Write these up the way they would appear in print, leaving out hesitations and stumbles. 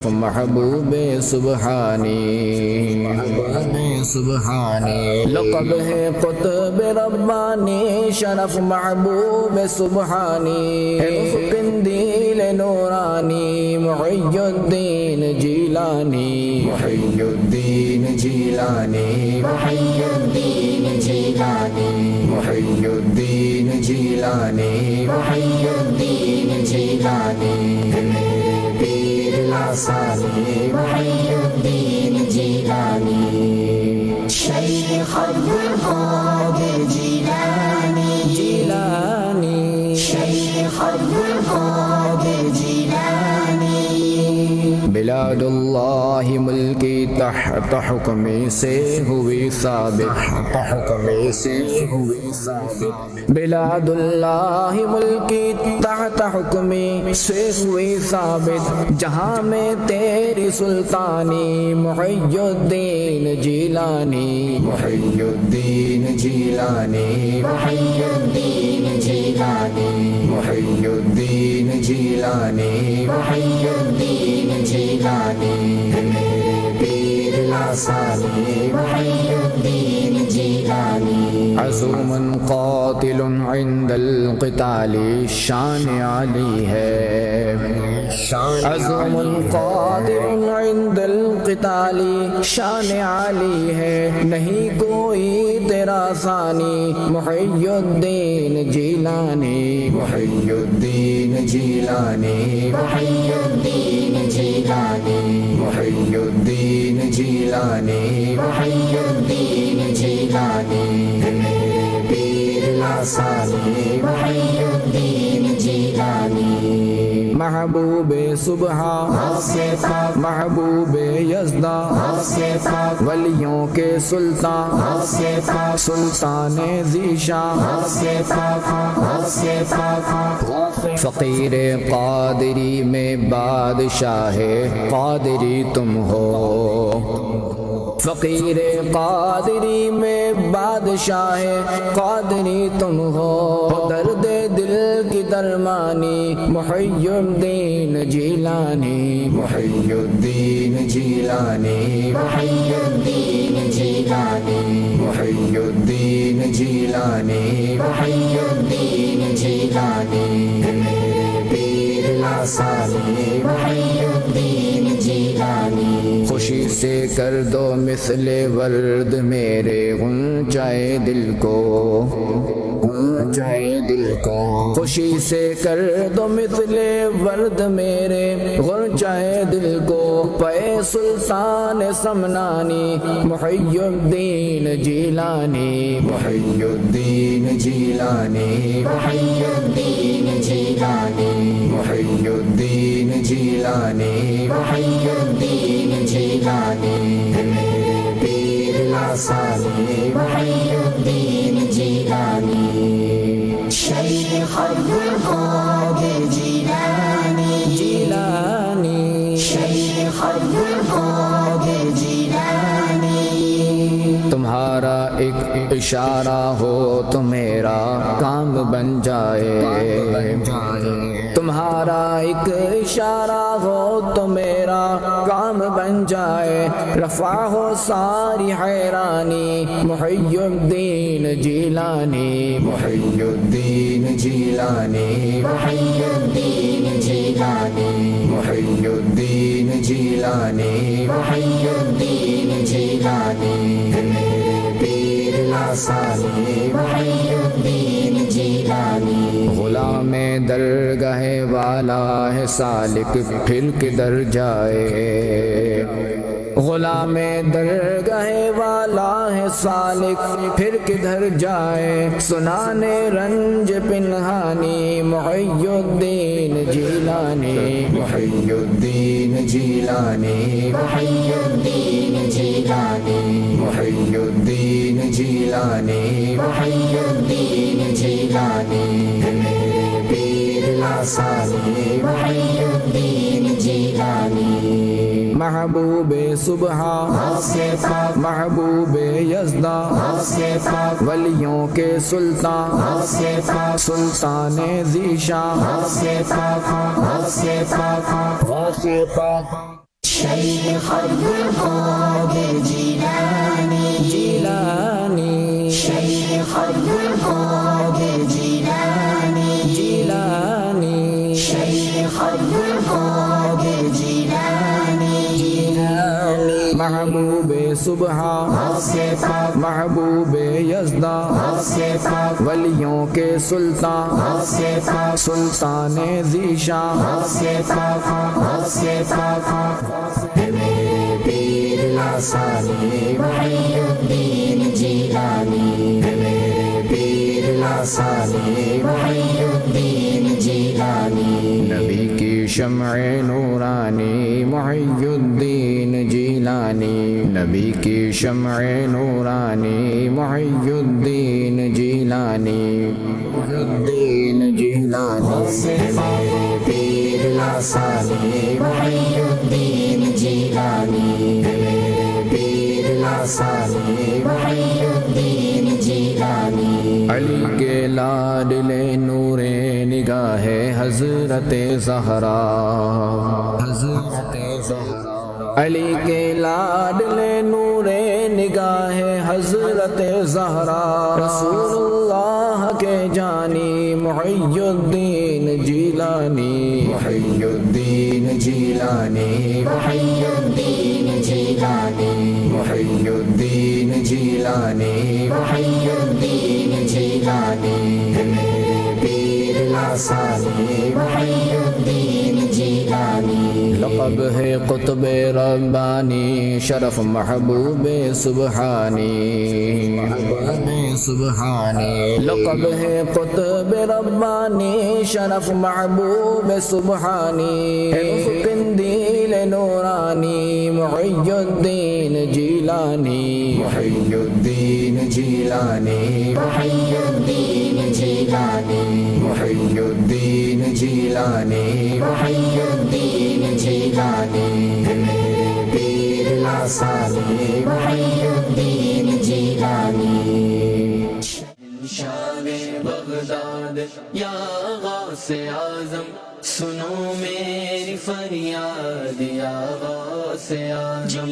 محبوب سبحانی لقب ہے قطب ربانی شرف محبوب سبحانی قندیل نورانی محی الدین جیلانی محی الدین جیلانی محی الدین جیلانی محی الدین جیلانی محی الدین جیلانی سانی محی الدین جیلانی شیخ عبدالقادر جیلانی جیلانی شیخ عبدالقادر جیلانی بلاد اللہ ملکی تحت حکم سے ہوئی ثابت بلاد اللہ ملکی تحت حکم سے ہوئی ثابت جہاں میں تیری سلطانی محی الدین جیلانی محی الدین جیلانی محی الدین جیلانی محی الدین جیلانی محی الدین جیلانی پیر لاسانی محی الدین جیلانی عزوم قاتل عند القتال شان علی ہے عزوم قاتل عند القتال شان علی ہے نہیں کوئی تیرا ثانی محی الدین جیلانی محی الدین جیلانی محی الدین جیلانی محی الدین جیلانی محی الدین جیلانی پیر لاسانی محی الدین جیلانی محبوب صبح محبوب یزداں ولیوں کے سلطان سلطان ذیشان فقیر قادری میں بادشاہ قادری تم ہو فقیر قادری میں بادشاہ قادری تم ہو درد دل کی درمانی محی الدین جیلانی محی الدین جیلانی محی الدین جیلانی محی الدین جیلانی محی الدین جیلانی پیر لاسانی محی الدین جیلانی خوشی سے کر دو مثل ورد میرے غنچۂ دل کو خوشی سے کر دو مثل ورد میرے غنچۂ دل کو پے سلطان سمنانی محی الدین جیلانی محی الدین جیلانی محی الدین جیلانی محی الدین جیلانی محی الدین جیلانی پیر لاسانی محی الدین جیلانی شیخ عبدالقادر جیلانی جیلانی شیخ عبدالقادر جیلانی تمہارا ایک اشارہ ہو تو میرا کام بن جائے تمہارا ایک اشارہ ہو تو میرا کام بن جائے رفع ہو ساری حیرانی محی الدین جیلانی محی الدین جیلانی محی الدین جیلانی محی الدین جیلانی محی الدین جیلانی پیر لاسانی محی الدین جیلانی غلام درگاہ والا ہے سالک پھر کدھر جائے غلام درگاہ والا ہے سالک پھر کدھر جائے سنانے رنج پنہانی محی الدین جیلانی محی الدین جیلانی محی الدین جیلانی محی الدین جیلانی محی الدین جیلانی پیر لاسانی محی الدین جیلانی محبوب صبح محبوب یزداں ولیوں کے سلطان سلطان ذیشان شیخ عبدالقادر جیلانی جیلانی شیخ عبدالقادر جیلانی جیلانی شیخ عبدالقادر جیلانی جیلانی محبوب صبح غوث پاک محبوب یزداں غوث پاک ولیوں کے سلطان غوث پاک سلطان ذیشان غوث پاک غوث پاک میرے پیر لاسانی محی الدین جیلانی میرے پیر لاسانی محی الدین جیلانی نبی کی شمع نورانی محی الدین جیلانی نبی کی شمع نورانی محی الدین جیلانی محی الدین جیلانی میرے پیر لاسانی محی الدین جیلانی میرے پیر لاسانی محی الدین جیلانی علی کے لاڈلے نور نگاہ حضرت زہرا حضرت زہرا علی کے لاڈلے نور نگاہ حضرت زہرا رسول اللہ کے جانی محی الدین جیلانی محی الدین جیلانی محی الدین جیلانی محی الدین جیلانی محی الدین جیلانی میرے پیر لاسانی محی الدین جیلانی لقب ہے قطب ربانی شرف محبوب سبحانی سبحانی لقب ہے قطب ربانی شرف محبوب سبحانی قندیل نورانی محی الدین جیلانی محی الدین جیلانی محی الدین جیلانی محی الدین جیلانی محی الدین جیلانی میرے پیر لاسانی محی الدین جیلانی شان بغداد یا غوث اعظم سنو میری فریاد یا غوث اعظم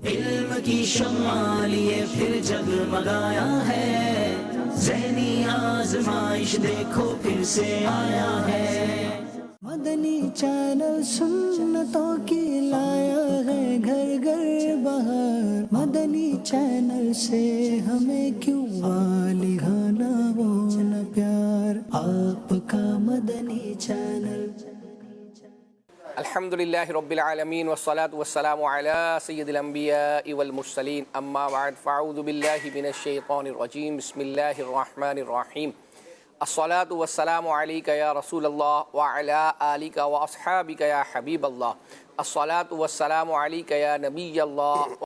علم کی شمع لیے پھر جگمگایا ہے ذہنی آزمائش دیکھو پھر سے آیا ہے مدنی چینل سنتوں کی لایا ہے گھر گھر بہار مدنی چینل سے ہمیں کیوں والہانہ وہ نہ پیار آپ کا مدنی چینل الحمد للہ رب العالمین والصلاة والسلام على سید الانبیاء والمرسلین اما بعد فاعوذ باللہ من الشیطان الرجیم بسم اللہ الرحمن الرحیم الصلاة والسلام علیک یا رسول اللہ وعلى آلک واصحابک یا حبیب اللہ الصلاة والسلام علیک یا نبی اللہ